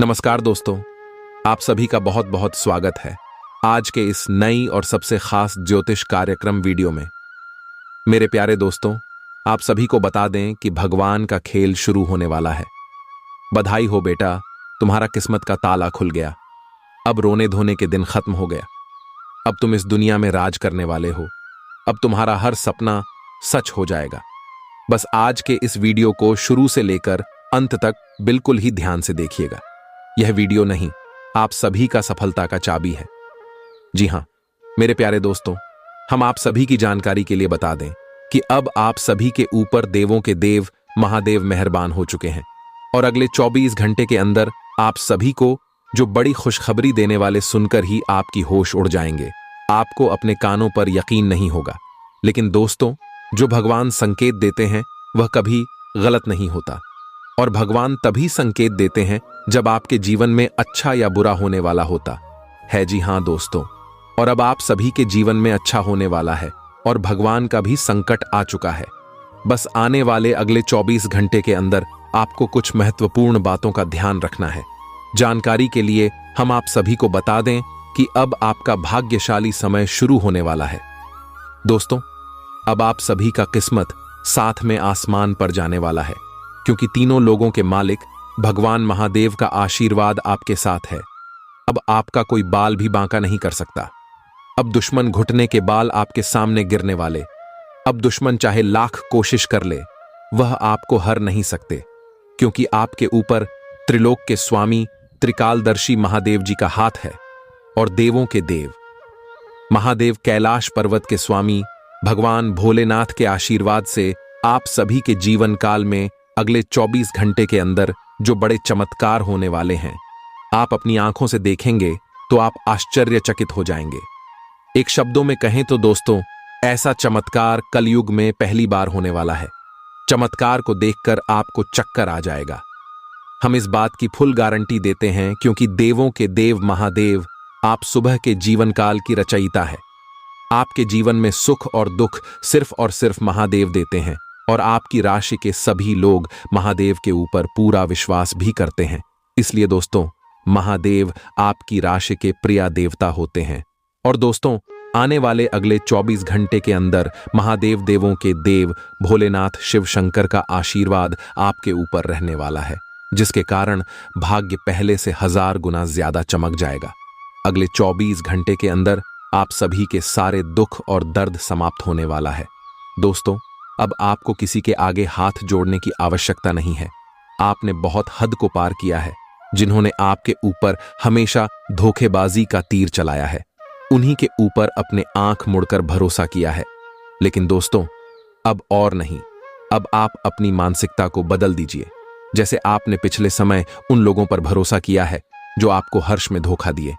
नमस्कार दोस्तों, आप सभी का बहुत बहुत स्वागत है आज के इस नई और सबसे खास ज्योतिष कार्यक्रम वीडियो में। मेरे प्यारे दोस्तों, आप सभी को बता दें कि भगवान का खेल शुरू होने वाला है। बधाई हो बेटा, तुम्हारा किस्मत का ताला खुल गया। अब रोने धोने के दिन खत्म हो गया। अब तुम इस दुनिया में राज करने वाले हो। अब तुम्हारा हर सपना सच हो जाएगा। बस आज के इस वीडियो को शुरू से लेकर अंत तक बिल्कुल ही ध्यान से देखिएगा। यह वीडियो नहीं, आप सभी का सफलता का चाबी है। जी हां मेरे प्यारे दोस्तों, हम आप सभी की जानकारी के लिए बता दें कि अब आप सभी के ऊपर देवों के देव महादेव मेहरबान हो चुके हैं और अगले 24 घंटे के अंदर आप सभी को जो बड़ी खुशखबरी देने वाले सुनकर ही आपकी होश उड़ जाएंगे। आपको अपने कानों पर यकीन नहीं होगा। लेकिन दोस्तों, जो भगवान संकेत देते हैं वह कभी गलत नहीं होता, और भगवान तभी संकेत देते हैं जब आपके जीवन में अच्छा या बुरा होने वाला होता है। जी हां दोस्तों, और अब आप सभी के जीवन में अच्छा होने वाला है और भगवान का भी संकट आ चुका है। बस आने वाले अगले 24 घंटे के अंदर आपको कुछ महत्वपूर्ण बातों का ध्यान रखना है। जानकारी के लिए हम आप सभी को बता दें कि अब आपका भाग्यशाली समय शुरू होने वाला है। दोस्तों, अब आप सभी का किस्मत साथ में आसमान पर जाने वाला है, क्योंकि तीनों लोगों के मालिक भगवान महादेव का आशीर्वाद आपके साथ है। अब आपका कोई बाल भी बांका नहीं कर सकता। अब दुश्मन घुटने के बाल आपके सामने गिरने वाले। अब दुश्मन चाहे लाख कोशिश कर ले, वह आपको हर नहीं सकते, क्योंकि आपके ऊपर त्रिलोक के स्वामी त्रिकालदर्शी महादेव जी का हाथ है और देवों के देव महादेव कैलाश पर्वत के स्वामी भगवान भोलेनाथ के आशीर्वाद से आप सभी के जीवन काल में अगले 24 घंटे के अंदर जो बड़े चमत्कार होने वाले हैं, आप अपनी आंखों से देखेंगे तो आप आश्चर्यचकित हो जाएंगे। एक शब्दों में कहें तो दोस्तों, ऐसा चमत्कार कलयुग में पहली बार होने वाला है। चमत्कार को देखकर आपको चक्कर आ जाएगा। हम इस बात की फुल गारंटी देते हैं, क्योंकि देवों के देव महादेव आप सुबह के जीवन काल की रचयिता है। आपके जीवन में सुख और दुख सिर्फ और सिर्फ महादेव देते हैं, और आपकी राशि के सभी लोग महादेव के ऊपर पूरा विश्वास भी करते हैं। इसलिए दोस्तों, महादेव आपकी राशि के प्रिय देवता होते हैं। और दोस्तों, आने वाले अगले 24 घंटे के अंदर महादेव देवों के देव भोलेनाथ शिव शंकर का आशीर्वाद आपके ऊपर रहने वाला है, जिसके कारण भाग्य पहले से 1000 गुना ज्यादा चमक जाएगा। अगले 24 घंटे के अंदर आप सभी के सारे दुख और दर्द समाप्त होने वाला है। दोस्तों, अब आपको किसी के आगे हाथ जोड़ने की आवश्यकता नहीं है। आपने बहुत हद को पार किया है। जिन्होंने आपके ऊपर हमेशा धोखेबाजी का तीर चलाया है, उन्हीं के ऊपर अपने आंख मुड़कर भरोसा किया है। लेकिन दोस्तों, अब और नहीं। अब आप अपनी मानसिकता को बदल दीजिए। जैसे आपने पिछले समय उन लोगों पर भरोसा किया है जो आपको हर्ष में धोखा दिए।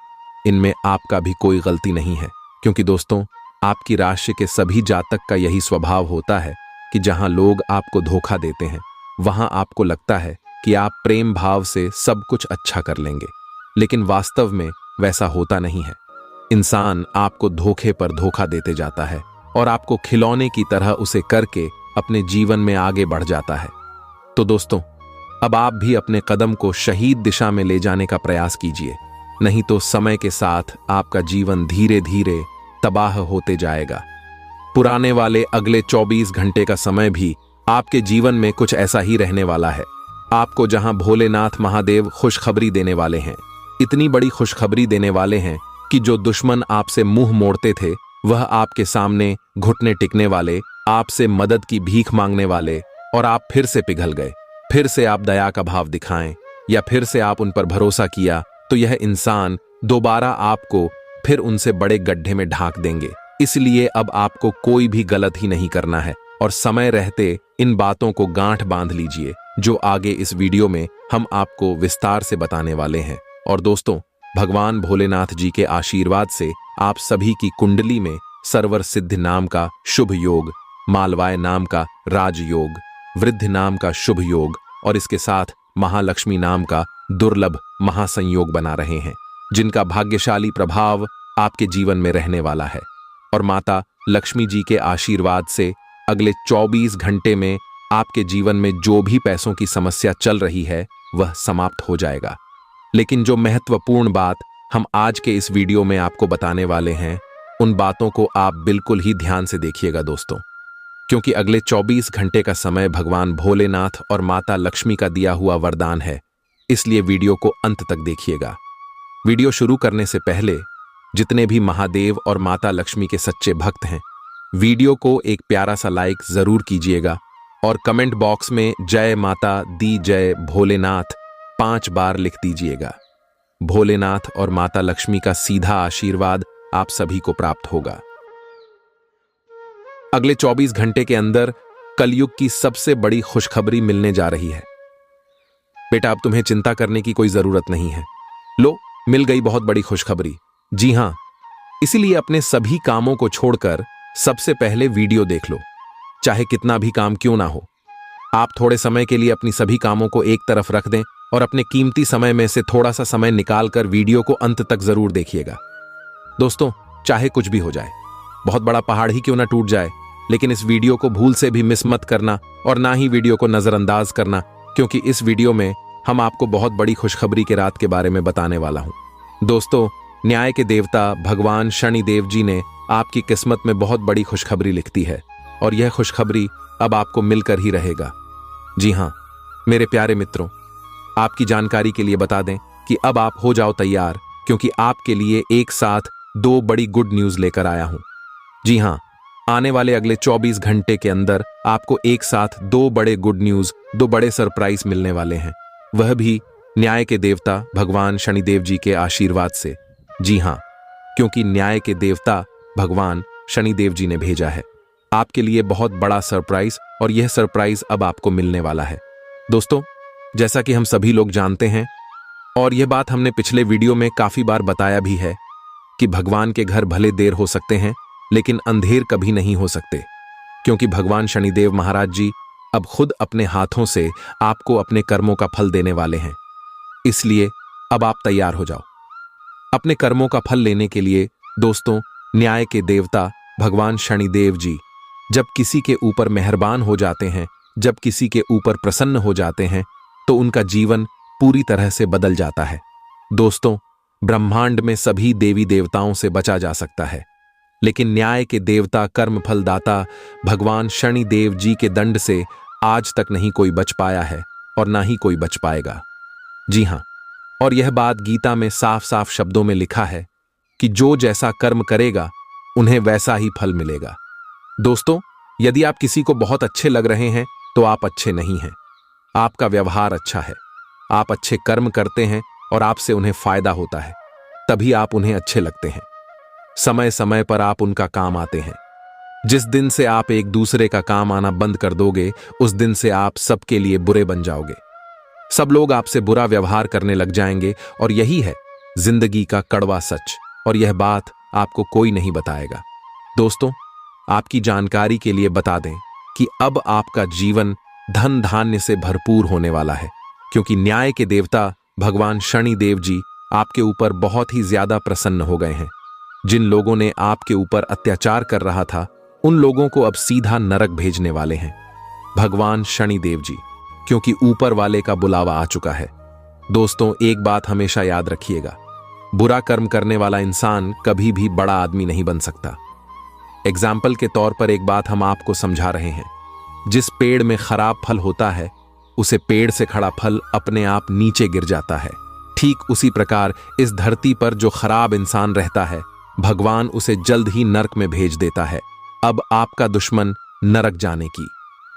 इनमें आपका भी कोई गलती नहीं है, क्योंकि दोस्तों, आपकी राशि के सभी जातक का यही स्वभाव होता है कि जहां लोग आपको धोखा देते हैं, वहां आपको लगता है कि आप प्रेम भाव से सब कुछ अच्छा कर लेंगे। लेकिन वास्तव में वैसा होता नहीं है। इंसान आपको धोखे पर धोखा देते जाता है और आपको खिलौने की तरह उसे करके अपने जीवन में आगे बढ़ जाता है। तो दोस्तों, अब आप भी अपने कदम को शहीद दिशा में ले जाने का प्रयास कीजिए, नहीं तो समय के साथ आपका जीवन धीरे धीरे तबाह होते जाएगा। पुराने वाले अगले 24 घंटे का समय भी आपके जीवन में कुछ ऐसा ही रहने वाला है। आपको जहां भोलेनाथ महादेव खुशखबरी देने वाले हैं, इतनी बड़ी खुशखबरी देने वाले हैं कि जो दुश्मन आपसे मुंह मोड़ते थे, वह आपके सामने घुटने टिकने वाले, आपसे मदद की भीख मांगने वाले, और आप फिर से पिघल गए। फिर से आप दया का भाव दिखाएं या फिर से आप उन पर भरोसा किया, तो यह इंसान दोबारा आपको फिर उनसे बड़े गड्ढे में ढांक देंगे। इसलिए अब आपको कोई भी गलत ही नहीं करना है, और समय रहते इन बातों को गांठ बांध लीजिए, जो आगे इस वीडियो में हम आपको विस्तार से बताने वाले हैं। और दोस्तों, भगवान भोलेनाथ जी के आशीर्वाद से आप सभी की कुंडली में सर्वर सिद्ध नाम का शुभ योग, मालवाय नाम का राजयोग, वृद्ध नाम का शुभ योग और इसके साथ महालक्ष्मी नाम का दुर्लभ महासंयोग बना रहे हैं, जिनका भाग्यशाली प्रभाव आपके जीवन में रहने वाला है। और माता लक्ष्मी जी के आशीर्वाद से अगले 24 घंटे में आपके जीवन में जो भी पैसों की समस्या चल रही है, वह समाप्त हो जाएगा। लेकिन जो महत्वपूर्ण बात हम आज के इस वीडियो में आपको बताने वाले हैं, उन बातों को आप बिल्कुल ही ध्यान से देखिएगा दोस्तों, क्योंकि अगले 24 घंटे का समय भगवान भोलेनाथ और माता लक्ष्मी का दिया हुआ वरदान है। इसलिए वीडियो को अंत तक देखिएगा। वीडियो शुरू करने से पहले जितने भी महादेव और माता लक्ष्मी के सच्चे भक्त हैं, वीडियो को एक प्यारा सा लाइक जरूर कीजिएगा और कमेंट बॉक्स में जय माता दी जय भोलेनाथ 5 बार लिख दीजिएगा। भोलेनाथ और माता लक्ष्मी का सीधा आशीर्वाद आप सभी को प्राप्त होगा। अगले 24 घंटे के अंदर कलयुग की सबसे बड़ी खुशखबरी मिलने जा रही है। बेटा, अब तुम्हें चिंता करने की कोई जरूरत नहीं है। लो, मिल गई बहुत बड़ी खुशखबरी। जी हां, इसीलिए अपने सभी कामों को छोड़कर सबसे पहले वीडियो देख लो, चाहे कितना भी काम क्यों ना हो। आप थोड़े समय के लिए अपनी सभी कामों को एक तरफ रख दें और अपने कीमती समय में से थोड़ा सा समय निकालकर वीडियो को अंत तक जरूर देखिएगा। दोस्तों, चाहे कुछ भी हो जाए, बहुत बड़ा पहाड़ ही क्यों ना टूट जाए, लेकिन इस वीडियो को भूल से भी मिस मत करना और ना ही वीडियो को नजरअंदाज करना, क्योंकि इस वीडियो में हम आपको बहुत बड़ी खुशखबरी के रात के बारे में बताने वाला हूं। दोस्तों, न्याय के देवता भगवान शनिदेव जी ने आपकी किस्मत में बहुत बड़ी खुशखबरी लिख दी है और यह खुशखबरी अब आपको मिलकर ही रहेगा। जी हां मेरे प्यारे मित्रों, आपकी जानकारी के लिए बता दें कि अब आप हो जाओ तैयार, क्योंकि आपके लिए एक साथ 2 बड़ी गुड न्यूज लेकर आया हूं। जी हां, आने वाले अगले 24 घंटे के अंदर आपको एक साथ 2 बड़े गुड न्यूज, 2 बड़े सरप्राइज मिलने वाले हैं, वह भी न्याय के देवता भगवान शनिदेव जी के आशीर्वाद से। जी हां, क्योंकि न्याय के देवता भगवान शनिदेव जी ने भेजा है आपके लिए बहुत बड़ा सरप्राइज, और यह सरप्राइज अब आपको मिलने वाला है। दोस्तों, जैसा कि हम सभी लोग जानते हैं और यह बात हमने पिछले वीडियो में काफी बार बताया भी है कि भगवान के घर भले देर हो सकते हैं, लेकिन अंधेर कभी नहीं हो सकते, क्योंकि भगवान शनिदेव महाराज जी अब खुद अपने हाथों से आपको अपने कर्मों का फल देने वाले हैं। इसलिए अब आप तैयार हो जाओ अपने कर्मों का फल लेने के लिए। दोस्तों, न्याय के देवता भगवान शनिदेव जी जब किसी के ऊपर मेहरबान हो जाते हैं, जब किसी के ऊपर प्रसन्न हो जाते हैं, तो उनका जीवन पूरी तरह से बदल जाता है। दोस्तों, ब्रह्मांड में सभी देवी देवताओं से बचा जा सकता है, लेकिन न्याय के देवता कर्म फलदाता भगवान शनिदेव जी के दंड से आज तक नहीं कोई बच पाया है और ना ही कोई बच पाएगा। जी हां, और यह बात गीता में साफ साफ शब्दों में लिखा है कि जो जैसा कर्म करेगा उन्हें वैसा ही फल मिलेगा। दोस्तों, यदि आप किसी को बहुत अच्छे लग रहे हैं तो आप अच्छे नहीं हैं। आपका व्यवहार अच्छा है, आप अच्छे कर्म करते हैं और आपसे उन्हें फायदा होता है, तभी आप उन्हें अच्छे लगते हैं। समय समय पर आप उनका काम आते हैं। जिस दिन से आप एक दूसरे का काम आना बंद कर दोगे, उस दिन से आप सबके लिए बुरे बन जाओगे। सब लोग आपसे बुरा व्यवहार करने लग जाएंगे और यही है जिंदगी का कड़वा सच, और यह बात आपको कोई नहीं बताएगा। दोस्तों, आपकी जानकारी के लिए बता दें कि अब आपका जीवन धन धान्य से भरपूर होने वाला है, क्योंकि न्याय के देवता भगवान शनिदेव जी आपके ऊपर बहुत ही ज्यादा प्रसन्न हो गए हैं। जिन लोगों ने आपके ऊपर अत्याचार कर रहा था, उन लोगों को अब सीधा नरक भेजने वाले हैं भगवान शनिदेव जी, क्योंकि ऊपर वाले का बुलावा आ चुका है। दोस्तों, एक बात हमेशा याद रखिएगा, बुरा कर्म करने वाला इंसान कभी भी बड़ा आदमी नहीं बन सकता। एग्जाम्पल के तौर पर एक बात हम आपको समझा रहे हैं, जिस पेड़ में खराब फल होता है, उसे पेड़ से खड़ा फल अपने आप नीचे गिर जाता है। ठीक उसी प्रकार इस धरती पर जो खराब इंसान रहता है, भगवान उसे जल्द ही नरक में भेज देता है। अब आपका दुश्मन नरक जाने की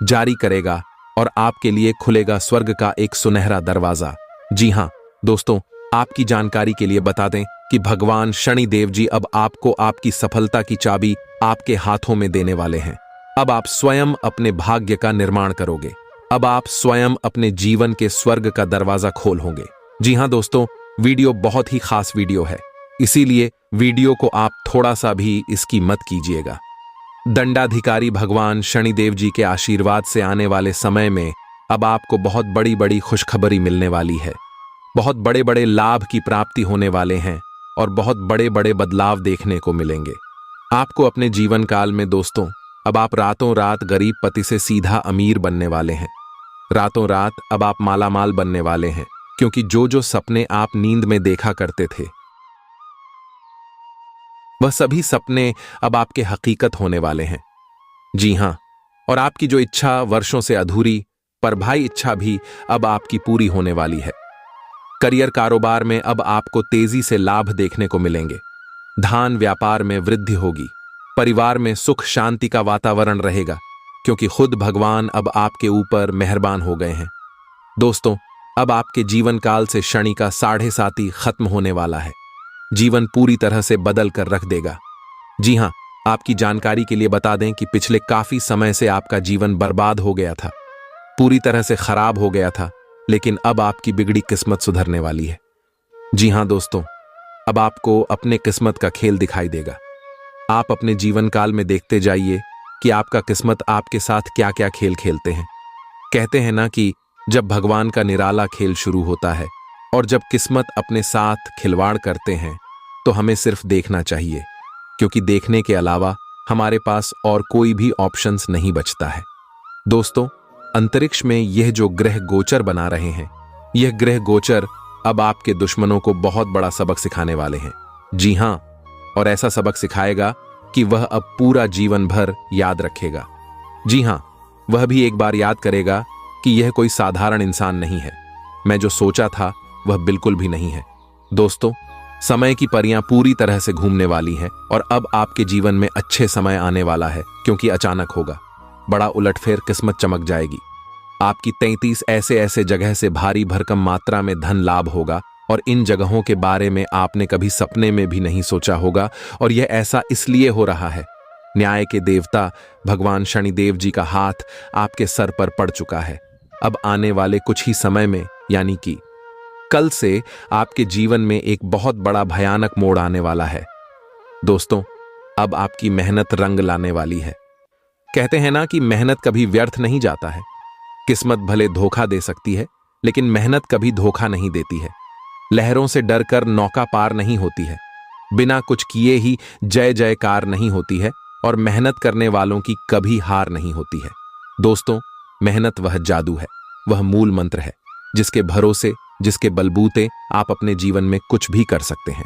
जारी करेगा और आपके लिए खुलेगा स्वर्ग का एक सुनहरा दरवाजा। जी हां दोस्तों, आपकी जानकारी के लिए बता दें कि भगवान शनिदेव जी अब आपको आपकी सफलता की चाबी आपके हाथों में देने वाले हैं। अब आप स्वयं अपने भाग्य का निर्माण करोगे। अब आप स्वयं अपने जीवन के स्वर्ग का दरवाजा खोल होंगे। जी हां दोस्तों, वीडियो बहुत ही खास वीडियो है, इसीलिए वीडियो को आप थोड़ा सा भी इसकी मत कीजिएगा। दंडाधिकारी भगवान शनिदेव जी के आशीर्वाद से आने वाले समय में अब आपको बहुत बड़ी बड़ी खुशखबरी मिलने वाली है। बहुत बड़े बड़े लाभ की प्राप्ति होने वाले हैं और बहुत बड़े बड़े बदलाव देखने को मिलेंगे आपको अपने जीवन काल में। दोस्तों, अब आप रातों रात गरीब पति से सीधा अमीर बनने वाले हैं। रातों रात अब आप मालामाल बनने वाले हैं। क्योंकि जो जो सपने आप नींद में देखा करते थे वह सभी सपने अब आपके हकीकत होने वाले हैं। जी हां, और आपकी जो इच्छा वर्षों से अधूरी पर भाई इच्छा भी अब आपकी पूरी होने वाली है। करियर कारोबार में अब आपको तेजी से लाभ देखने को मिलेंगे। धान व्यापार में वृद्धि होगी। परिवार में सुख शांति का वातावरण रहेगा, क्योंकि खुद भगवान अब आपके ऊपर मेहरबान हो गए हैं। दोस्तों, अब आपके जीवन काल से शनि का 7.5 खत्म होने वाला है। जीवन पूरी तरह से बदल कर रख देगा। जी हां, आपकी जानकारी के लिए बता दें कि पिछले काफी समय से आपका जीवन बर्बाद हो गया था, पूरी तरह से खराब हो गया था, लेकिन अब आपकी बिगड़ी किस्मत सुधरने वाली है। जी हां दोस्तों, अब आपको अपने किस्मत का खेल दिखाई देगा। आप अपने जीवन काल में देखते जाइए कि आपका किस्मत आपके साथ क्या क्या खेल खेलते हैं। कहते हैं ना कि जब भगवान का निराला खेल शुरू होता है और जब किस्मत अपने साथ खिलवाड़ करते हैं तो हमें सिर्फ देखना चाहिए, क्योंकि देखने के अलावा हमारे पास और कोई भी ऑप्शंस नहीं बचता है। दोस्तों, अंतरिक्ष में यह जो ग्रह गोचर बना रहे हैं, यह ग्रह गोचर अब आपके दुश्मनों को बहुत बड़ा सबक सिखाने वाले हैं। जी हां, और ऐसा सबक सिखाएगा कि वह अब पूरा जीवन भर याद रखेगा। जी हां, वह भी एक बार याद करेगा कि यह कोई साधारण इंसान नहीं है। मैं जो सोचा था वह बिल्कुल भी नहीं है। दोस्तों, समय की परियां पूरी तरह से घूमने वाली हैं और अब आपके जीवन में अच्छे समय आने वाला है, क्योंकि अचानक होगा। बड़ा उलटफेर किस्मत चमक जाएगी। आपकी 33 ऐसे ऐसे जगह से भारी भरकम मात्रा में धन लाभ होगा, और इन जगहों के बारे में आपने कभी सपने में भी नहीं सोचा होगा, और यह ऐसा इसलिए हो रहा है। न्याय के देवता भगवान शनिदेव जी का हाथ आपके सर पर पड़ चुका है। अब आने वाले कुछ ही समय में, यानी कि कल से, आपके जीवन में एक बहुत बड़ा भयानक मोड़ आने वाला है। दोस्तों, अब आपकी मेहनत रंग लाने वाली है। कहते हैं ना कि मेहनत कभी व्यर्थ नहीं जाता है। किस्मत भले धोखा दे सकती है, लेकिन मेहनत कभी धोखा नहीं देती है। लहरों से डरकर नौका पार नहीं होती है। बिना कुछ किए ही जय जयकार नहीं होती है, और मेहनत करने वालों की कभी हार नहीं होती है। दोस्तों, मेहनत वह जादू है, वह मूल मंत्र है, जिसके भरोसे, जिसके बलबूते आप अपने जीवन में कुछ भी कर सकते हैं।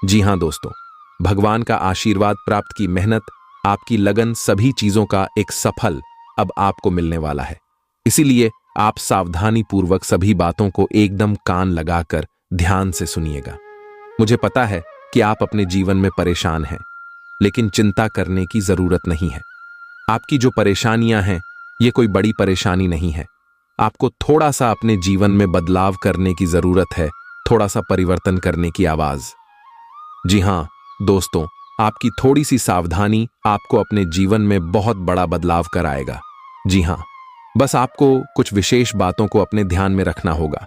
जी हां दोस्तों, भगवान का आशीर्वाद प्राप्त की मेहनत, आपकी लगन, सभी चीजों का एक सफल अब आपको मिलने वाला है। इसीलिए आप सावधानी पूर्वक सभी बातों को एकदम कान लगाकर ध्यान से सुनिएगा। मुझे पता है कि आप अपने जीवन में परेशान हैं, लेकिन चिंता करने की जरूरत नहीं है। आपकी जो परेशानियां हैं, ये कोई बड़ी परेशानी नहीं है। आपको थोड़ा सा अपने जीवन में बदलाव करने की जरूरत है, थोड़ा सा परिवर्तन करने की आवाज। जी हां दोस्तों, आपकी थोड़ी सी सावधानी आपको अपने जीवन में बहुत बड़ा बदलाव कराएगा। जी हां, बस आपको कुछ विशेष बातों को अपने ध्यान में रखना होगा।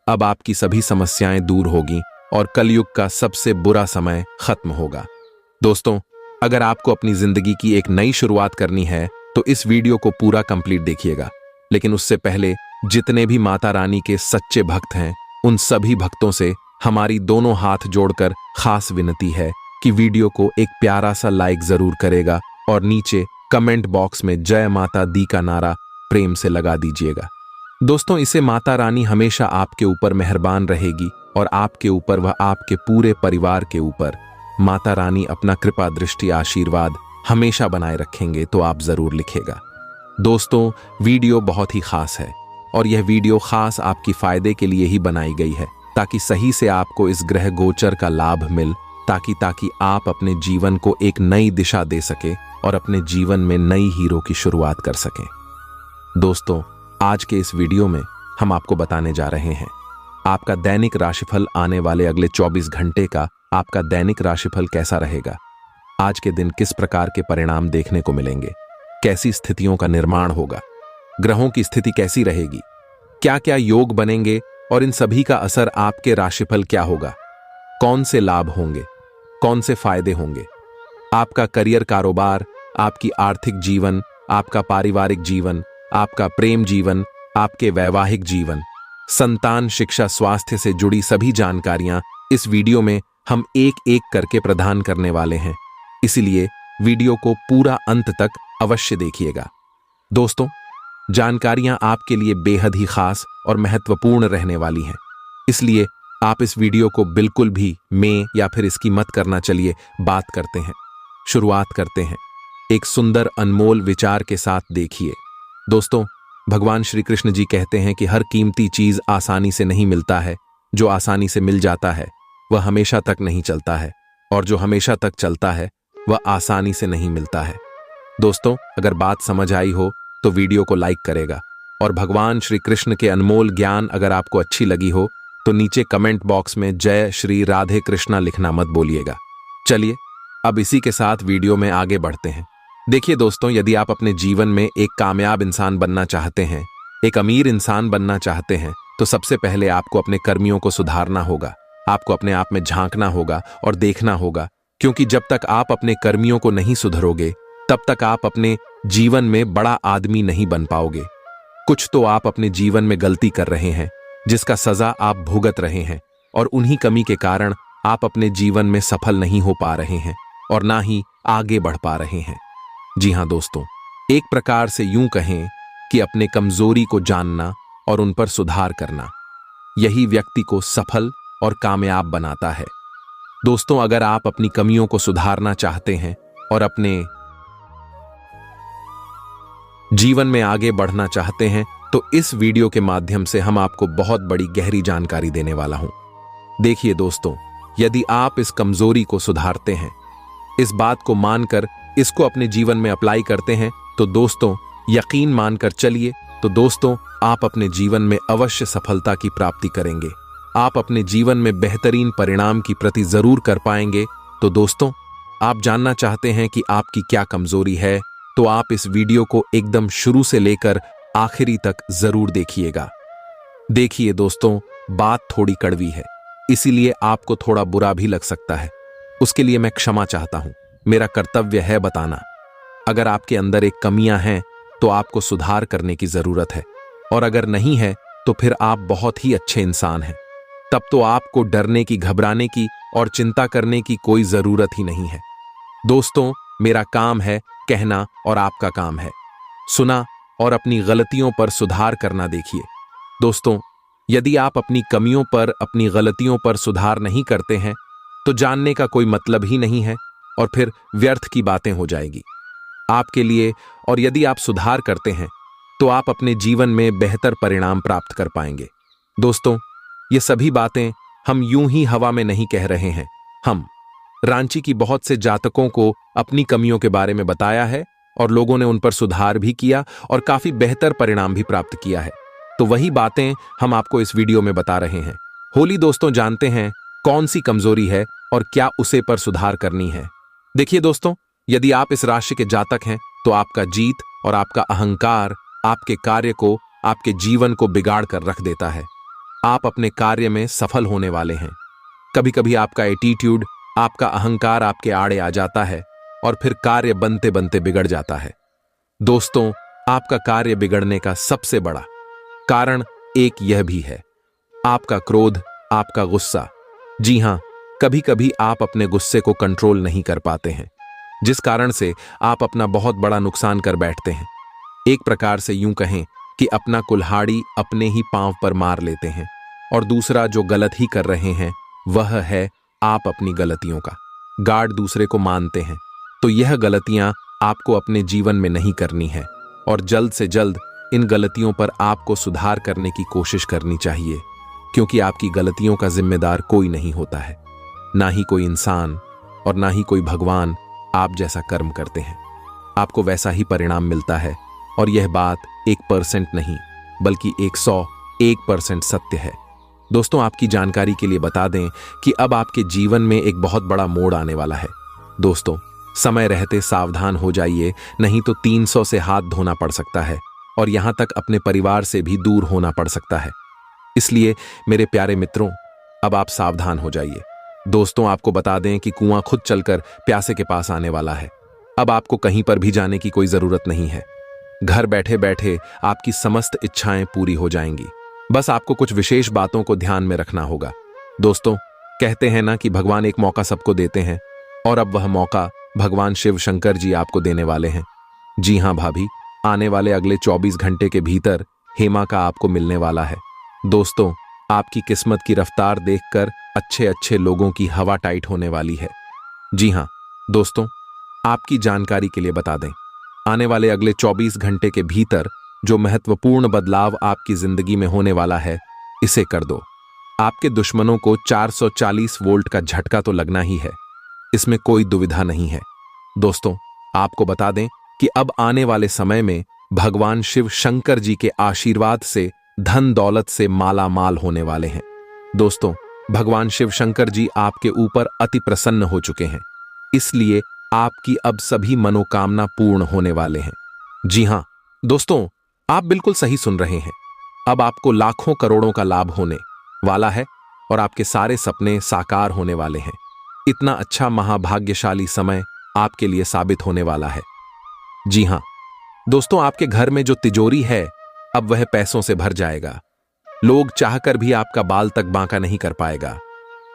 अब आपकी सभी समस्याएं दूर होगी और कलयुग का सबसे बुरा समय खत्म होगा। दोस्तों, अगर आपको अपनी जिंदगी की एक नई शुरुआत करनी है तो इस वीडियो को पूरा कंप्लीट देखिएगा। लेकिन उससे पहले जितने भी माता रानी के सच्चे भक्त हैं, उन सभी भक्तों से हमारी दोनों हाथ जोड़कर खास विनती है कि वीडियो को एक प्यारा सा लाइक जरूर करेगा और नीचे कमेंट बॉक्स में जय माता दी का नारा प्रेम से लगा दीजिएगा। दोस्तों, इसे माता रानी हमेशा आपके ऊपर मेहरबान रहेगी और आपके ऊपर व आपके पूरे परिवार के ऊपर माता रानी अपना कृपा दृष्टि आशीर्वाद हमेशा बनाए रखेंगे, तो आप जरूर लिखेगा। दोस्तों, वीडियो बहुत ही खास है और यह वीडियो खास आपकी फायदे के लिए ही बनाई गई है, ताकि सही से आपको इस ग्रह गोचर का लाभ मिल, ताकि आप अपने जीवन को एक नई दिशा दे सके और अपने जीवन में नई हीरो की शुरुआत कर सकें। दोस्तों, आज के इस वीडियो में हम आपको बताने जा रहे हैं आपका दैनिक राशिफल, आने वाले अगले 24 घंटे का आपका दैनिक राशिफल कैसा रहेगा। आज के दिन किस प्रकार के परिणाम देखने को मिलेंगे, कैसी स्थितियों का निर्माण होगा, ग्रहों की स्थिति कैसी रहेगी, क्या क्या योग बनेंगे और इन सभी का असर आपके राशिफल क्या होगा, कौन से लाभ होंगे, कौन से फायदे होंगे, आपका करियर कारोबार, आपकी आर्थिक जीवन, आपका पारिवारिक जीवन, आपका प्रेम जीवन, आपके वैवाहिक जीवन, संतान, शिक्षा, स्वास्थ्य से जुड़ी सभी जानकारियां इस वीडियो में हम एक एक करके प्रदान करने वाले हैं। इसलिए वीडियो को पूरा अंत तक अवश्य देखिएगा। दोस्तों, जानकारियां आपके लिए बेहद ही खास और महत्वपूर्ण रहने वाली हैं। इसलिए आप इस वीडियो को बिल्कुल भी में या फिर इसकी मत करना। चलिए बात करते हैं, शुरुआत करते हैं एक सुंदर अनमोल विचार के साथ। देखिए दोस्तों, भगवान श्री कृष्ण जी कहते हैं कि हर कीमती चीज आसानी से नहीं मिलता है। जो आसानी से मिल जाता है वह हमेशा तक नहीं चलता है, और जो हमेशा तक चलता है वह आसानी से नहीं मिलता है। दोस्तों, अगर बात समझ आई हो तो वीडियो को लाइक करेगा, और भगवान श्री कृष्ण के अनमोल ज्ञान अगर आपको अच्छी लगी हो तो नीचे कमेंट बॉक्स में जय श्री राधे कृष्णा लिखना मत बोलिएगा। चलिए अब इसी के साथ वीडियो में आगे बढ़ते हैं। देखिए दोस्तों, यदि आप अपने जीवन में एक कामयाब इंसान बनना चाहते हैं, एक अमीर इंसान बनना चाहते हैं, तो सबसे पहले आपको अपने कर्मियों को सुधारना होगा। आपको अपने आप में झांकना होगा और देखना होगा, क्योंकि जब तक आप अपने कर्मियों को नहीं सुधरोगे तब तक आप अपने जीवन में बड़ा आदमी नहीं बन पाओगे। कुछ तो आप अपने जीवन में गलती कर रहे हैं जिसका सजा आप भुगत रहे हैं, और उन्हीं कमी के कारण आप अपने जीवन में सफल नहीं हो पा रहे हैं और ना ही आगे बढ़ पा रहे हैं। जी हां दोस्तों, एक प्रकार से यूं कहें कि अपने कमजोरी को जानना और उन पर सुधार करना, यही व्यक्ति को सफल और कामयाब बनाता है। दोस्तों, अगर आप अपनी कमियों को सुधारना चाहते हैं और अपने जीवन में आगे बढ़ना चाहते हैं, तो इस वीडियो के माध्यम से हम आपको बहुत बड़ी गहरी जानकारी देने वाला हूं। देखिए दोस्तों, यदि आप इस कमजोरी को सुधारते हैं, इस बात को मानकर इसको अपने जीवन में अप्लाई करते हैं, तो दोस्तों यकीन मानकर चलिए, तो दोस्तों आप अपने जीवन में अवश्य सफलता की प्राप्ति करेंगे। आप अपने जीवन में बेहतरीन परिणाम की प्रति जरूर कर पाएंगे। तो दोस्तों, आप जानना चाहते हैं कि आपकी क्या कमजोरी है, तो आप इस वीडियो को एकदम शुरू से लेकर आखिरी तक जरूर देखिएगा। देखिए दोस्तों, बात थोड़ी कड़वी है, इसीलिए आपको थोड़ा बुरा भी लग सकता है। उसके लिए मैं क्षमा चाहता हूं। मेरा कर्तव्य है बताना। अगर आपके अंदर एक कमियां हैं तो आपको सुधार करने की जरूरत है, और अगर नहीं है तो फिर आप बहुत ही अच्छे इंसान हैं। तब तो आपको डरने की, घबराने की और चिंता करने की कोई जरूरत ही नहीं है। दोस्तों, मेरा काम है कहना और आपका काम है सुना और अपनी गलतियों पर सुधार करना। देखिए दोस्तों, यदि आप अपनी कमियों पर, अपनी गलतियों पर सुधार नहीं करते हैं तो जानने का कोई मतलब ही नहीं है, और फिर व्यर्थ की बातें हो जाएगी आपके लिए। और यदि आप सुधार करते हैं तो आप अपने जीवन में बेहतर परिणाम प्राप्त कर पाएंगे। दोस्तों, ये सभी बातें हम यूं ही हवा में नहीं कह रहे हैं। हम रांची की बहुत से जातकों को अपनी कमियों के बारे में बताया है, और लोगों ने उन पर सुधार भी किया और काफी बेहतर परिणाम भी प्राप्त किया है। तो वही बातें हम आपको इस वीडियो में बता रहे हैं। होली दोस्तों, जानते हैं कौन सी कमजोरी है और क्या उसे पर सुधार करनी है। देखिए दोस्तों, यदि आप इस राशि के जातक हैं तो आपका जीत और आपका अहंकार आपके कार्य को, आपके जीवन को बिगाड़ कर रख देता है। आप अपने कार्य में सफल होने वाले हैं। कभी कभी आपका एटीट्यूड, आपका अहंकार आपके आड़े आ जाता है और फिर कार्य बनते बनते बिगड़ जाता है। दोस्तों, आपका कार्य बिगड़ने का सबसे बड़ा कारण एक यह भी है, आपका क्रोध, आपका गुस्सा। जी हां, कभी कभी आप अपने गुस्से को कंट्रोल नहीं कर पाते हैं, जिस कारण से आप अपना बहुत बड़ा नुकसान कर बैठते हैं। एक प्रकार से यूं कहें कि अपना कुल्हाड़ी अपने ही पांव पर मार लेते हैं, और दूसरा जो गलत ही कर रहे हैं वह है आप अपनी गलतियों का गार्ड दूसरे को मानते हैं। तो यह गलतियां आपको अपने जीवन में नहीं करनी है, और जल्द से जल्द इन गलतियों पर आपको सुधार करने की कोशिश करनी चाहिए, क्योंकि आपकी गलतियों का जिम्मेदार कोई नहीं होता है, ना ही कोई इंसान और ना ही कोई भगवान। आप जैसा कर्म करते हैं आपको वैसा ही परिणाम मिलता है, और यह बात 1% नहीं बल्कि 101% सत्य है। दोस्तों, आपकी जानकारी के लिए बता दें कि अब आपके जीवन में एक बहुत बड़ा मोड़ आने वाला है। दोस्तों, समय रहते सावधान हो जाइए, नहीं तो 300 से हाथ धोना पड़ सकता है, और यहां तक अपने परिवार से भी दूर होना पड़ सकता है। इसलिए मेरे प्यारे मित्रों, अब आप सावधान हो जाइए। दोस्तों, आपको बता दें कि कुआं खुद चलकर प्यासे के पास आने वाला है। अब आपको कहीं पर भी जाने की कोई जरूरत नहीं है। घर बैठे बैठे आपकी समस्त इच्छाएं पूरी हो जाएंगी। बस आपको कुछ विशेष बातों को ध्यान में रखना होगा। दोस्तों, कहते हैं ना कि भगवान एक मौका सबको देते हैं, और अब वह मौका भगवान शिव शंकर जी आपको देने वाले हैं। जी हां भाभी, आने वाले अगले 24 घंटे के भीतर हेमा का आपको मिलने वाला है। दोस्तों, आपकी किस्मत की रफ्तार देखकर अच्छे अच्छे लोगों की हवा टाइट होने वाली है। जी हाँ दोस्तों, आपकी जानकारी के लिए बता दें, आने वाले अगले 24 घंटे के भीतर जो महत्वपूर्ण बदलाव आपकी जिंदगी में होने वाला है, इसे कर दो। आपके दुश्मनों को 440 वोल्ट का झटका तो लगना ही है, इसमें कोई दुविधा नहीं है। दोस्तों, आपको बता दें कि अब आने वाले समय में भगवान शिव शंकर जी के आशीर्वाद से धन दौलत से माला माल होने वाले हैं। दोस्तों, भगवान शिव शंकर जी आपके ऊपर अति प्रसन्न हो चुके हैं, इसलिए आपकी अब सभी मनोकामना पूर्ण होने वाले हैं। जी हां दोस्तों, आप बिल्कुल सही सुन रहे हैं। अब आपको लाखों करोड़ों का लाभ होने वाला है और आपके सारे सपने साकार होने वाले हैं। इतना अच्छा महाभाग्यशाली समय आपके लिए साबित होने वाला है। जी हां दोस्तों, आपके घर में जो तिजोरी है अब वह पैसों से भर जाएगा। लोग चाहकर भी आपका बाल तक बांका नहीं कर पाएगा,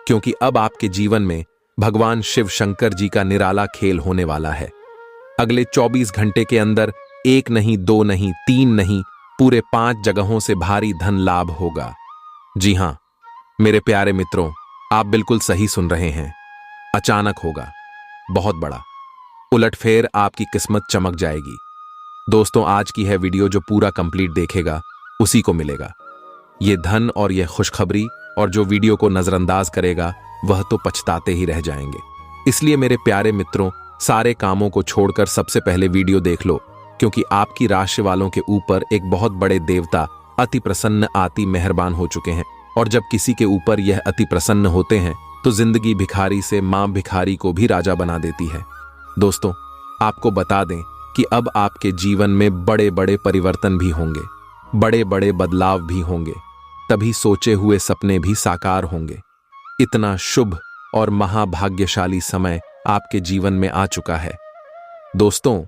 क्योंकि अब आपके जीवन में भगवान शिव शंकर जी का निराला खेल होने वाला है। अगले 24 घंटे के अंदर 1 नहीं, 2 नहीं, 3 नहीं, पूरे 5 जगहों से भारी धन लाभ होगा। जी हां मेरे प्यारे मित्रों, आप बिल्कुल सही सुन रहे हैं। अचानक होगा, बहुत बड़ा उलटफेर, आपकी किस्मत चमक जाएगी। दोस्तों, आज की है वीडियो जो पूरा कंप्लीट देखेगा उसी को मिलेगा ये धन और यह खुशखबरी, और जो वीडियो को नजरअंदाज करेगा वह तो पछताते ही रह जाएंगे। इसलिए मेरे प्यारे मित्रों, सारे कामों को छोड़कर सबसे पहले वीडियो देख लो, क्योंकि आपकी राशि वालों के ऊपर एक बहुत बड़े देवता अति प्रसन्न अति मेहरबान हो चुके हैं। और जब किसी के ऊपर यह अति प्रसन्न होते हैं तो जिंदगी भिखारी से मां भिखारी को भी राजा बना देती है। दोस्तों, आपको बता दें कि अब आपके जीवन में बड़े बड़े परिवर्तन भी होंगे, बड़े बड़े बदलाव भी होंगे, तभी सोचे हुए सपने भी साकार होंगे। इतना शुभ और महाभाग्यशाली समय आपके जीवन में आ चुका है। दोस्तों,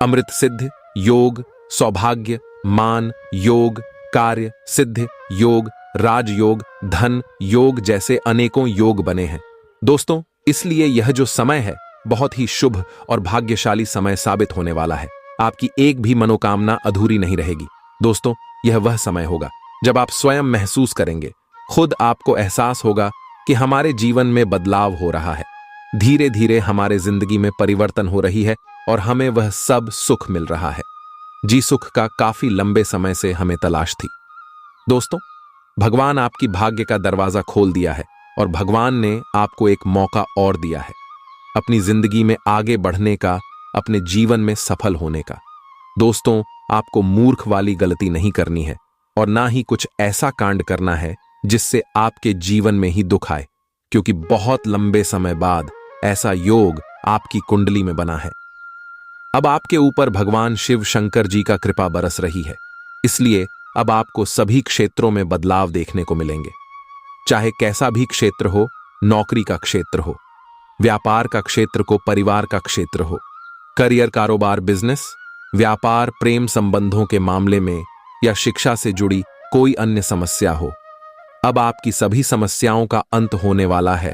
अमृत सिद्ध योग, सौभाग्य, मान योग, कार्य सिद्ध योग, राजयोग, धन योग जैसे अनेकों योग बने हैं। दोस्तों, इसलिए यह जो समय है बहुत ही शुभ और भाग्यशाली समय साबित होने वाला है। आपकी एक भी मनोकामना अधूरी नहीं रहेगी। दोस्तों, यह वह समय होगा जब आप स्वयं महसूस करेंगे, खुद आपको एहसास होगा कि हमारे जीवन में बदलाव हो रहा है। धीरे धीरे हमारे जिंदगी में परिवर्तन हो रही है और हमें वह सब सुख मिल रहा है। जी, सुख का काफी लंबे समय से हमें तलाश थी। दोस्तों, भगवान आपकी भाग्य का दरवाजा खोल दिया है और भगवान ने आपको एक मौका और दिया है अपनी जिंदगी में आगे बढ़ने का, अपने जीवन में सफल होने का। दोस्तों, आपको मूर्ख वाली गलती नहीं करनी है और ना ही कुछ ऐसा कांड करना है जिससे आपके जीवन में ही दुख आए, क्योंकि बहुत लंबे समय बाद ऐसा योग आपकी कुंडली में बना है। अब आपके ऊपर भगवान शिव शंकर जी का कृपा बरस रही है, इसलिए अब आपको सभी क्षेत्रों में बदलाव देखने को मिलेंगे। चाहे कैसा भी क्षेत्र हो, नौकरी का क्षेत्र हो, व्यापार का क्षेत्र को परिवार का क्षेत्र हो, करियर, कारोबार, बिजनेस, व्यापार, प्रेम संबंधों के मामले में या शिक्षा से जुड़ी कोई अन्य समस्या हो, अब आपकी सभी समस्याओं का अंत होने वाला है।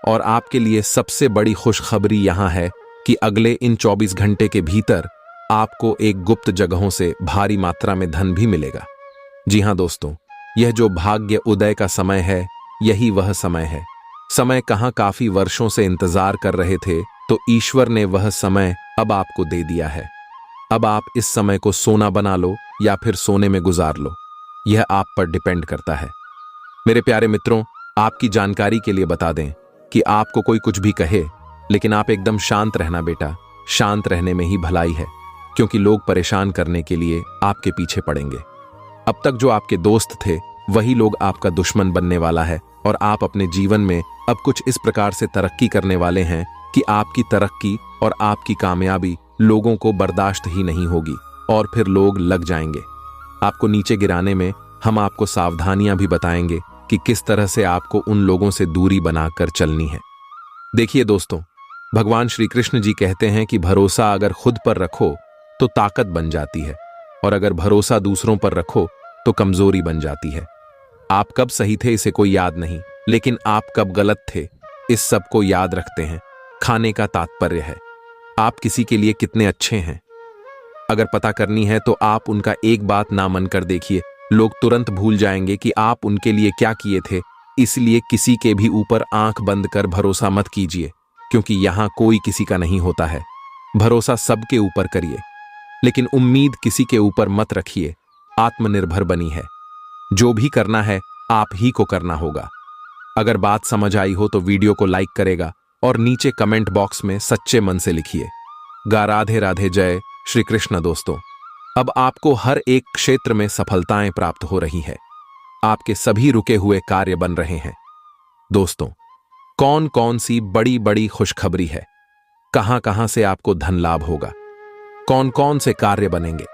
और आपके लिए सबसे बड़ी खुशखबरी यहां है कि अगले इन 24 घंटे के भीतर आपको एक गुप्त जगहों से भारी मात्रा में धन भी मिलेगा। जी हां दोस्तों, यह जो भाग्य उदय का समय है, यही वह समय है। समय कहां काफी वर्षों से इंतजार कर रहे थे, तो ईश्वर ने वह समय अब आपको दे दिया है। अब आप इस समय को सोना बना लो या फिर सोने में गुजार लो, यह आप पर डिपेंड करता है। मेरे प्यारे मित्रों, आपकी जानकारी के लिए बता दें कि आपको कोई कुछ भी कहे, लेकिन आप एकदम शांत रहना बेटा। शांत रहने में ही भलाई है, क्योंकि लोग परेशान करने के लिए आपके पीछे पड़ेंगे। अब तक जो आपके दोस्त थे वही लोग आपका दुश्मन बनने वाला है और आप अपने जीवन में अब कुछ इस प्रकार से तरक्की करने वाले हैं कि आपकी तरक्की और आपकी कामयाबी लोगों को बर्दाश्त ही नहीं होगी और फिर लोग लग जाएंगे आपको नीचे गिराने में। हम आपको सावधानियां भी बताएंगे कि किस तरह से आपको उन लोगों से दूरी बनाकर चलनी है। देखिए दोस्तों, भगवान श्री कृष्ण जी कहते हैं कि भरोसा अगर खुद पर रखो तो ताकत बन जाती है, और अगर भरोसा दूसरों पर रखो तो कमजोरी बन जाती है। आप कब सही थे इसे कोई याद नहीं, लेकिन आप कब गलत थे इस सब को याद रखते हैं। खाने का तात्पर्य है आप किसी के लिए कितने अच्छे हैं। अगर पता करनी है तो आप उनका एक बात ना मन कर देखिए, लोग तुरंत भूल जाएंगे कि आप उनके लिए क्या किए थे। इसलिए किसी के भी ऊपर आंख बंद कर भरोसा मत कीजिए, क्योंकि यहां कोई किसी का नहीं होता है। भरोसा सबके ऊपर करिए, लेकिन उम्मीद किसी के ऊपर मत रखिए। आत्मनिर्भर बनी है। जो भी करना है आप ही को करना होगा। अगर बात समझ आई हो तो वीडियो को लाइक करेगा और नीचे कमेंट बॉक्स में सच्चे मन से लिखिए गा राधे राधे जय श्री कृष्ण। दोस्तों, अब आपको हर एक क्षेत्र में सफलताएं प्राप्त हो रही है। आपके सभी रुके हुए कार्य बन रहे हैं। दोस्तों, कौन कौन सी बड़ी बड़ी खुशखबरी है, कहां कहां से आपको धन लाभ होगा, कौन कौन से कार्य बनेंगे,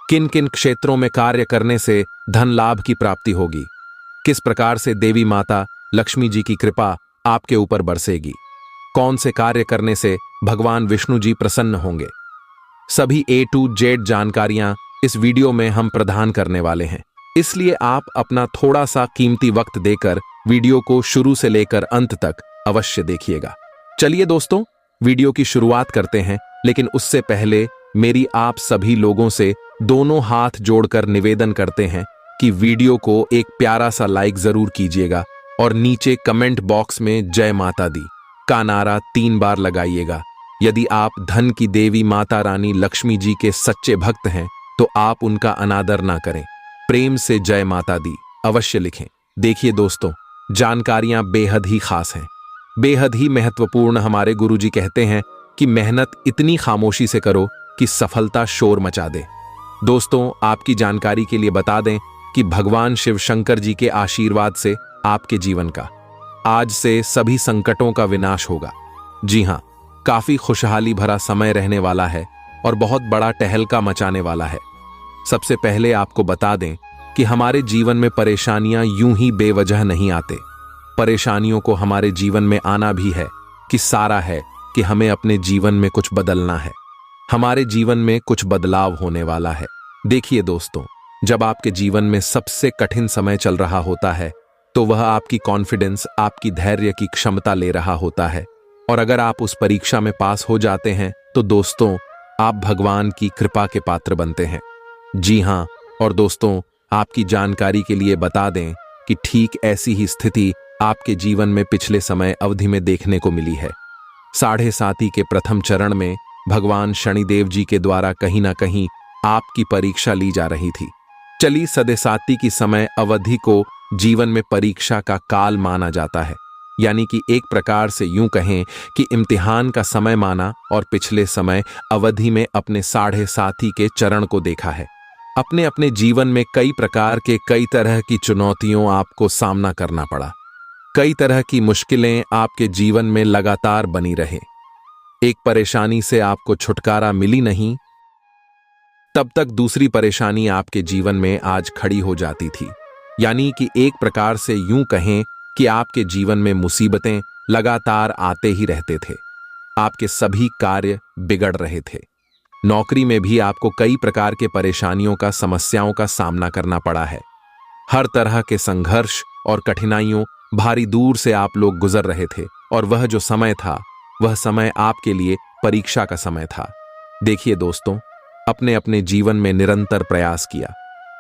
किन किन क्षेत्रों में कार्य करने से धन लाभ की प्राप्ति होगी, किस प्रकार से देवी माता लक्ष्मी जी की कृपा आपके ऊपर बरसेगी, कौन से कार्य करने से भगवान विष्णु जी प्रसन्न होंगे, सभी A to Z जानकारियां इस वीडियो में हम प्रदान करने वाले हैं। इसलिए आप अपना थोड़ा सा कीमती वक्त देकर वीडियो को शुरू से लेकर अंत तक अवश्य देखिएगा। चलिए दोस्तों, वीडियो की शुरुआत करते हैं, लेकिन उससे पहले मेरी आप सभी लोगों से दोनों हाथ जोड़कर निवेदन करते हैं कि वीडियो को एक प्यारा सा लाइक जरूर कीजिएगा और नीचे कमेंट बॉक्स में जय माता दी का नारा 3 बार लगाइएगा। यदि आप धन की देवी माता रानी लक्ष्मी जी के सच्चे भक्त हैं तो आप उनका अनादर ना करें, प्रेम से जय माता दी अवश्य लिखें। देखिए दोस्तों, जानकारियां बेहद ही खास हैं, बेहद ही महत्वपूर्ण। हमारे गुरुजी कहते हैं कि मेहनत इतनी खामोशी से करो कि सफलता शोर मचा दे। दोस्तों, आपकी जानकारी के लिए बता दें कि भगवान शिव शंकर जी के आशीर्वाद से आपके जीवन का आज से सभी संकटों का विनाश होगा। जी हां, काफी खुशहाली भरा समय रहने वाला है और बहुत बड़ा टहलका मचाने वाला है। सबसे पहले आपको बता दें कि हमारे जीवन में परेशानियां यूं ही बेवजह नहीं आते। परेशानियों को हमारे जीवन में आना भी है कि सारा है कि हमें अपने जीवन में कुछ बदलना है। हमारे जीवन में कुछ बदलाव होने वाला है। देखिए दोस्तों, जब आपके जीवन में सबसे कठिन समय चल रहा होता है तो वह आपकी कॉन्फिडेंस, आपकी धैर्य की क्षमता ले रहा होता है। और अगर आप उस परीक्षा में पास हो जाते हैं तो दोस्तों, आप भगवान की कृपा के पात्र बनते हैं। जी हां, और दोस्तों, आपकी जानकारी के लिए बता दें कि ठीक ऐसी ही स्थिति आपके जीवन में पिछले समय अवधि में देखने को मिली है। 7.5 के प्रथम चरण में भगवान शनिदेव जी के द्वारा कहीं ना कहीं आपकी परीक्षा ली जा रही थी। चली 7.5 की समय अवधि को जीवन में परीक्षा का काल माना जाता है, यानी कि एक प्रकार से यूं कहें कि इम्तिहान का समय माना। और पिछले समय अवधि में अपने 7.5 के चरण को देखा है। अपने अपने जीवन में कई प्रकार के कई तरह की चुनौतियों आपको सामना करना पड़ा। कई तरह की मुश्किलें आपके जीवन में लगातार बनी रहे। एक परेशानी से आपको छुटकारा मिली नहीं, तब तक दूसरी परेशानी आपके जीवन में आज खड़ी हो जाती थी। यानी कि एक प्रकार से यूं कहें कि आपके जीवन में मुसीबतें लगातार आते ही रहते थे। आपके सभी कार्य बिगड़ रहे थे। नौकरी में भी आपको कई प्रकार के परेशानियों का, समस्याओं का सामना करना पड़ा है। हर तरह के संघर्ष और कठिनाइयों भारी दूर से आप लोग गुजर रहे थे, और वह जो समय था वह समय आपके लिए परीक्षा का समय था। देखिए दोस्तों, अपने अपने जीवन में निरंतर प्रयास किया,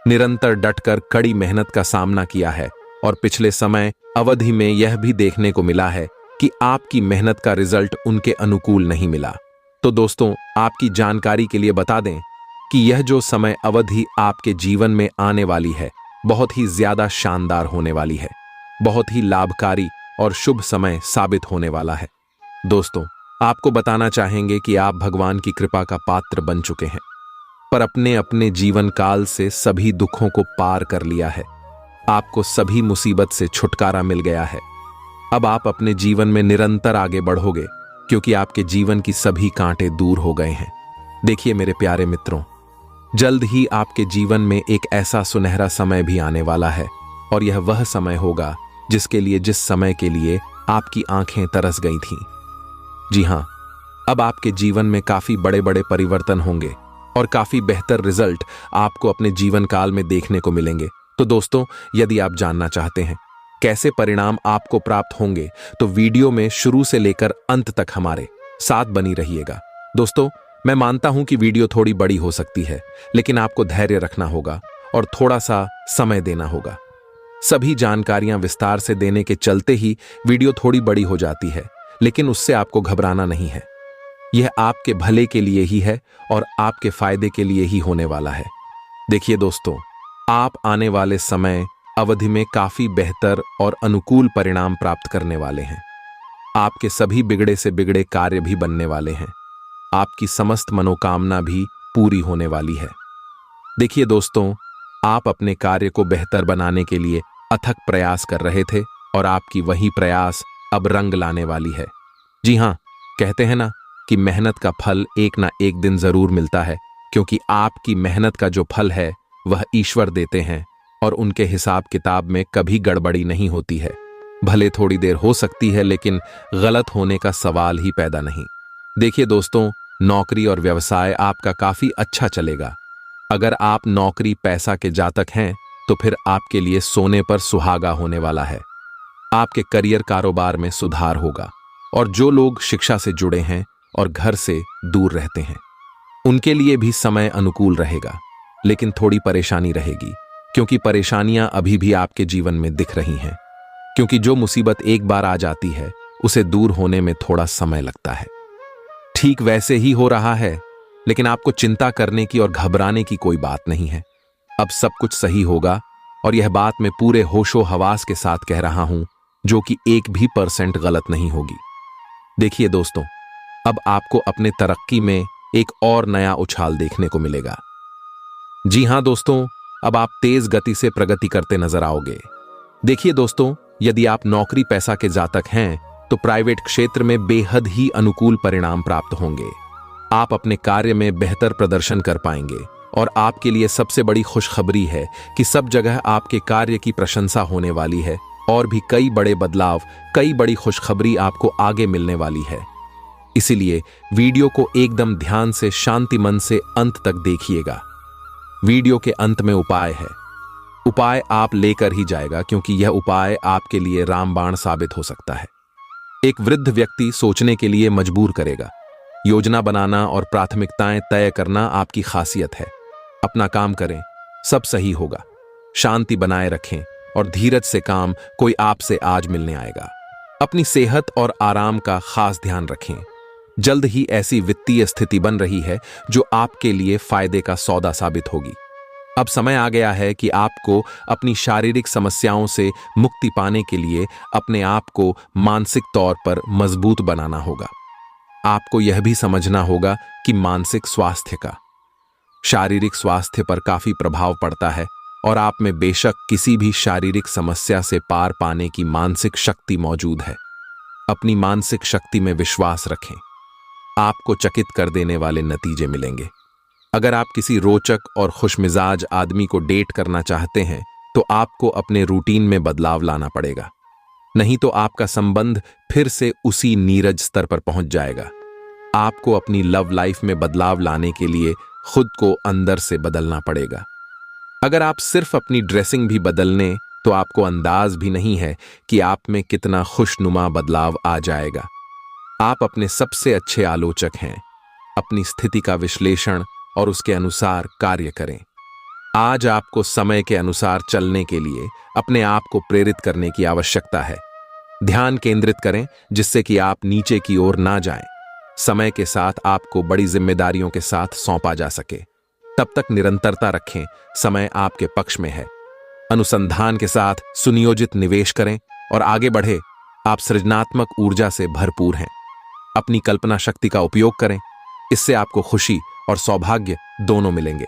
निरंतर डटकर कड़ी मेहनत का सामना किया है, और पिछले समय अवधि में यह भी देखने को मिला है कि आपकी मेहनत का रिजल्ट उनके अनुकूल नहीं मिला। तो दोस्तों, आपकी जानकारी के लिए बता दें कि यह जो समय अवधि आपके जीवन में आने वाली है बहुत ही ज्यादा शानदार होने वाली है, बहुत ही लाभकारी और शुभ समय साबित होने वाला है। दोस्तों, आपको बताना चाहेंगे कि आप भगवान की कृपा का पात्र बन चुके हैं, पर अपने अपने जीवन काल से सभी दुखों को पार कर लिया है। आपको सभी मुसीबत से छुटकारा मिल गया है। अब आप अपने जीवन में निरंतर आगे बढ़ोगे, क्योंकि आपके जीवन की सभी कांटे दूर हो गए हैं। देखिए मेरे प्यारे मित्रों, जल्द ही आपके जीवन में एक ऐसा सुनहरा समय भी आने वाला है, और यह वह समय होगा जिसके लिए, जिस समय के लिए आपकी आंखें तरस गई थीं। जी हां, अब आपके जीवन में काफी बड़े बड़े परिवर्तन होंगे और काफी बेहतर रिजल्ट आपको अपने जीवन काल में देखने को मिलेंगे। तो दोस्तों, यदि आप जानना चाहते हैं कैसे परिणाम आपको प्राप्त होंगे तो वीडियो में शुरू से लेकर अंत तक हमारे साथ बनी रहिएगा। दोस्तों, मैं मानता हूं कि वीडियो थोड़ी बड़ी हो सकती है, लेकिन आपको धैर्य रखना होगा और थोड़ा सा समय देना होगा। सभी जानकारियां विस्तार से देने के चलते ही वीडियो थोड़ी बड़ी हो जाती है, लेकिन उससे आपको घबराना नहीं है। यह आपके भले के लिए ही है और आपके फायदे के लिए ही होने वाला है। देखिए दोस्तों, आप आने वाले समय अवधि में काफी बेहतर और अनुकूल परिणाम प्राप्त करने वाले हैं। आपके सभी बिगड़े से बिगड़े कार्य भी बनने वाले हैं। आपकी समस्त मनोकामना भी पूरी होने वाली है। देखिए दोस्तों, आप अपने कार्य को बेहतर बनाने के लिए अथक प्रयास कर रहे थे और आपकी वही प्रयास अब रंग लाने वाली है। जी हां, कहते हैं ना कि मेहनत का फल एक ना एक दिन जरूर मिलता है, क्योंकि आपकी मेहनत का जो फल है वह ईश्वर देते हैं और उनके हिसाब किताब में कभी गड़बड़ी नहीं होती है। भले थोड़ी देर हो सकती है, लेकिन गलत होने का सवाल ही पैदा नहीं। देखिए दोस्तों, नौकरी और व्यवसाय आपका काफी अच्छा चलेगा। अगर आप नौकरी पैसा के जातक हैं तो फिर आपके लिए सोने पर सुहागा होने वाला है। आपके करियर कारोबार में सुधार होगा और जो लोग शिक्षा से जुड़े हैं और घर से दूर रहते हैं उनके लिए भी समय अनुकूल रहेगा, लेकिन थोड़ी परेशानी रहेगी, क्योंकि परेशानियां अभी भी आपके जीवन में दिख रही हैं। क्योंकि जो मुसीबत एक बार आ जाती है उसे दूर होने में थोड़ा समय लगता है। ठीक वैसे ही हो रहा है, लेकिन आपको चिंता करने की और घबराने की कोई बात नहीं है। अब सब कुछ सही होगा और यह बात मैं पूरे होशो हवास के साथ कह रहा हूं, जो कि 1% भी गलत नहीं होगी। देखिए दोस्तों, अब आपको अपने तरक्की में एक और नया उछाल देखने को मिलेगा। जी हां दोस्तों, अब आप तेज गति से प्रगति करते नजर आओगे। देखिए दोस्तों, यदि आप नौकरी पैसा के जातक हैं तो प्राइवेट क्षेत्र में बेहद ही अनुकूल परिणाम प्राप्त होंगे। आप अपने कार्य में बेहतर प्रदर्शन कर पाएंगे और आपके लिए सबसे बड़ी खुशखबरी है कि सब जगह आपके कार्य की प्रशंसा होने वाली है और भी कई बड़े बदलाव, कई बड़ी खुशखबरी आपको आगे मिलने वाली है। इसीलिए वीडियो को एकदम ध्यान से, शांति मन से अंत तक देखिएगा। वीडियो के अंत में उपाय है। उपाय आप लेकर ही जाएगा, क्योंकि यह उपाय आपके लिए रामबाण साबित हो सकता है। एक वृद्ध व्यक्ति सोचने के लिए मजबूर करेगा। योजना बनाना और प्राथमिकताएं तय करना आपकी खासियत है। अपना काम करें, सब सही होगा। शांति बनाए रखें और धीरज से काम कोई आपसे आज मिलने आएगा। अपनी सेहत और आराम का खास ध्यान रखें। जल्द ही ऐसी वित्तीय स्थिति बन रही है जो आपके लिए फायदे का सौदा साबित होगी। अब समय आ गया है कि आपको अपनी शारीरिक समस्याओं से मुक्ति पाने के लिए अपने आप को मानसिक तौर पर मजबूत बनाना होगा। आपको यह भी समझना होगा कि मानसिक स्वास्थ्य का शारीरिक स्वास्थ्य पर काफी प्रभाव पड़ता है और आप में बेशक किसी भी शारीरिक समस्या से पार पाने की मानसिक शक्ति मौजूद है। अपनी मानसिक शक्ति में विश्वास रखें। आपको चकित कर देने वाले नतीजे मिलेंगे। अगर आप किसी रोचक और खुशमिजाज आदमी को डेट करना चाहते हैं तो आपको अपने रूटीन में बदलाव लाना पड़ेगा, नहीं तो आपका संबंध फिर से उसी नीरज स्तर पर पहुंच जाएगा। आपको अपनी लव लाइफ में बदलाव लाने के लिए खुद को अंदर से बदलना पड़ेगा। अगर आप सिर्फ अपनी ड्रेसिंग भी बदल लें तो आपको अंदाज भी नहीं है कि आप में कितना खुशनुमा बदलाव आ जाएगा। आप अपने सबसे अच्छे आलोचक हैं। अपनी स्थिति का विश्लेषण और उसके अनुसार कार्य करें। आज आपको समय के अनुसार चलने के लिए अपने आप को प्रेरित करने की आवश्यकता है। ध्यान केंद्रित करें जिससे कि आप नीचे की ओर ना जाएं। समय के साथ आपको बड़ी जिम्मेदारियों के साथ सौंपा जा सके, तब तक निरंतरता रखें। समय आपके पक्ष में है। अनुसंधान के साथ सुनियोजित निवेश करें और आगे बढ़े। आप सृजनात्मक ऊर्जा से भरपूर हैं। अपनी कल्पना शक्ति का उपयोग करें, इससे आपको खुशी और सौभाग्य दोनों मिलेंगे।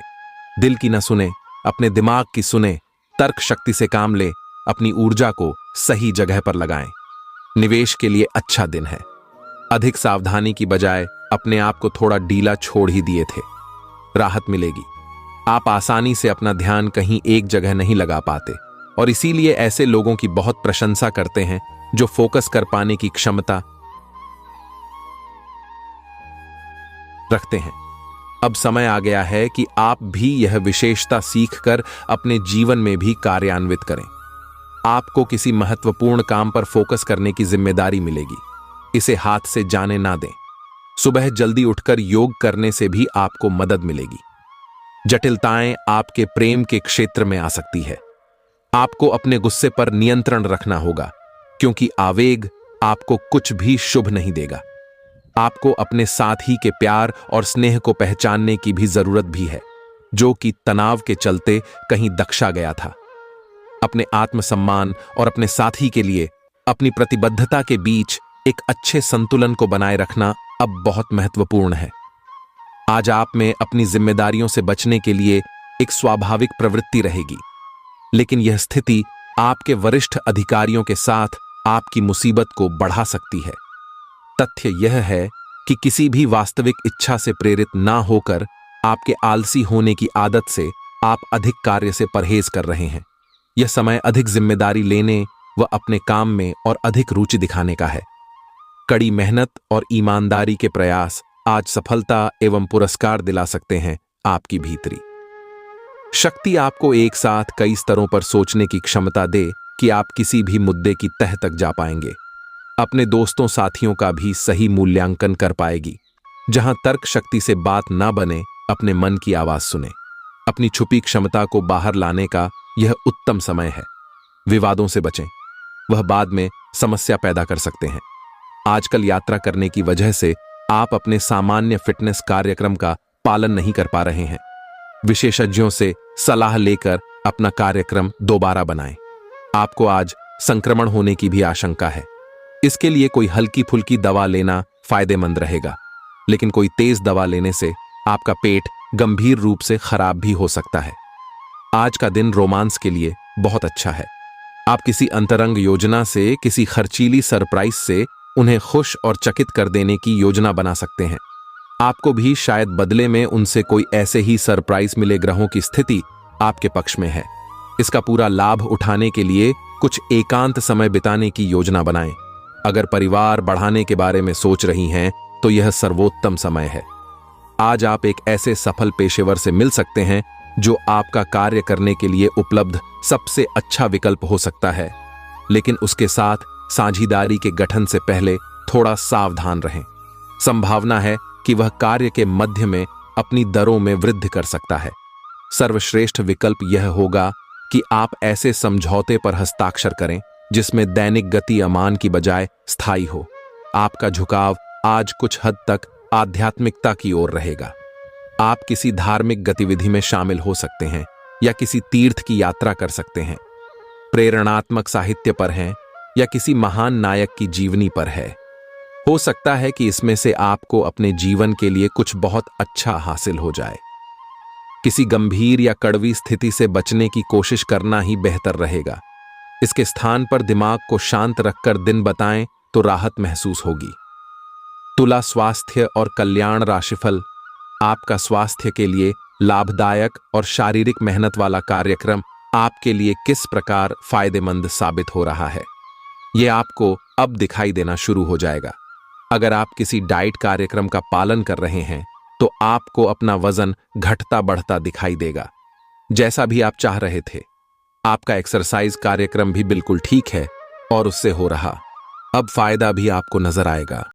दिल की न सुने, अपने दिमाग की सुने। तर्क शक्ति से काम ले, अपनी ऊर्जा को सही जगह पर लगाएं। निवेश के लिए अच्छा दिन है। अधिक सावधानी की बजाय अपने आप को थोड़ा ढीला छोड़ ही दिए थे। राहत मिलेगी। आप आसानी से अपना ध्यान कहीं एक जगह नहीं लगा पाते और इसीलिए ऐसे लोगों की बहुत प्रशंसा करते हैं जो फोकस कर पाने की क्षमता रखते हैं। अब समय आ गया है कि आप भी यह विशेषता सीखकर अपने जीवन में भी कार्यान्वित करें। आपको किसी महत्वपूर्ण काम पर फोकस करने की जिम्मेदारी मिलेगी। इसे हाथ से जाने ना दें। सुबह जल्दी उठकर योग करने से भी आपको मदद मिलेगी। जटिलताएं आपके प्रेम के क्षेत्र में आ सकती है। आपको अपने गुस्से पर नियंत्रण रखना होगा, क्योंकि आवेग आपको कुछ भी शुभ नहीं देगा। आपको अपने साथी के प्यार और स्नेह को पहचानने की भी जरूरत भी है, जो कि तनाव के चलते कहीं दक्षा गया था। अपने आत्मसम्मान और अपने साथी के लिए अपनी प्रतिबद्धता के बीच एक अच्छे संतुलन को बनाए रखना अब बहुत महत्वपूर्ण है। आज आप में अपनी जिम्मेदारियों से बचने के लिए एक स्वाभाविक प्रवृत्ति रहेगी, लेकिन यह स्थिति आपके वरिष्ठ अधिकारियों के साथ आपकी मुसीबत को बढ़ा सकती है। तथ्य यह है कि किसी भी वास्तविक इच्छा से प्रेरित ना होकर आपके आलसी होने की आदत से आप अधिक कार्य से परहेज कर रहे हैं। यह समय अधिक जिम्मेदारी लेने व अपने काम में और अधिक रुचि दिखाने का है। कड़ी मेहनत और ईमानदारी के प्रयास आज सफलता एवं पुरस्कार दिला सकते हैं। आपकी भीतरी शक्ति आपको एक साथ कई स्तरों पर सोचने की क्षमता दे कि आप किसी भी मुद्दे की तह तक जा पाएंगे। अपने दोस्तों साथियों का भी सही मूल्यांकन कर पाएगी। जहां तर्क शक्ति से बात ना बने, अपने मन की आवाज सुने। अपनी छुपी क्षमता को बाहर लाने का यह उत्तम समय है। विवादों से बचें, वह बाद में समस्या पैदा कर सकते हैं। आजकल यात्रा करने की वजह से आप अपने सामान्य फिटनेस कार्यक्रम का पालन नहीं कर पा रहे हैं। विशेषज्ञों से सलाह लेकर अपना कार्यक्रम दोबारा बनाएं। आपको आज संक्रमण होने की भी आशंका है। इसके लिए कोई हल्की फुल्की दवा लेना फायदेमंद रहेगा, लेकिन कोई तेज दवा लेने से आपका पेट गंभीर रूप से खराब भी हो सकता है। आज का दिन रोमांस के लिए बहुत अच्छा है। आप किसी अंतरंग योजना से, किसी खर्चीली सरप्राइज से उन्हें खुश और चकित कर देने की योजना बना सकते हैं। आपको भी शायद बदले में उनसे कोई ऐसे ही सरप्राइज मिले। ग्रहों की स्थिति आपके पक्ष में है। इसका पूरा लाभ उठाने के लिए कुछ एकांत समय बिताने की योजना बनाएं। अगर परिवार बढ़ाने के बारे में सोच रही हैं, तो यह सर्वोत्तम समय है। आज आप एक ऐसे सफल पेशेवर से मिल सकते हैं जो आपका कार्य करने के लिए उपलब्ध सबसे अच्छा विकल्प हो सकता है, लेकिन उसके साथ साझीदारी के गठन से पहले थोड़ा सावधान रहें। संभावना है कि वह कार्य के मध्य में अपनी दरों में वृद्धि कर सकता है। सर्वश्रेष्ठ विकल्प यह होगा कि आप ऐसे समझौते पर हस्ताक्षर करें जिसमें दैनिक गति अमान की बजाय स्थायी हो। आपका झुकाव आज कुछ हद तक आध्यात्मिकता की ओर रहेगा। आप किसी धार्मिक गतिविधि में शामिल हो सकते हैं या किसी तीर्थ की यात्रा कर सकते हैं। प्रेरणात्मक साहित्य पर हैं या किसी महान नायक की जीवनी पर है। हो सकता है कि इसमें से आपको अपने जीवन के लिए कुछ बहुत अच्छा हासिल हो जाए। किसी गंभीर या कड़वी स्थिति से बचने की कोशिश करना ही बेहतर रहेगा। इसके स्थान पर दिमाग को शांत रखकर दिन बताएं तो राहत महसूस होगी। तुला स्वास्थ्य और कल्याण राशिफल। आपका स्वास्थ्य के लिए लाभदायक और शारीरिक मेहनत वाला कार्यक्रम आपके लिए किस प्रकार फायदेमंद साबित हो रहा है, यह आपको अब दिखाई देना शुरू हो जाएगा। अगर आप किसी डाइट कार्यक्रम का पालन कर रहे हैं, तो आपको अपना वजन घटता बढ़ता दिखाई देगा, जैसा भी आप चाह रहे थे। आपका एक्सरसाइज कार्यक्रम भी बिल्कुल ठीक है और उससे हो रहा। अब फायदा भी आपको नजर आएगा।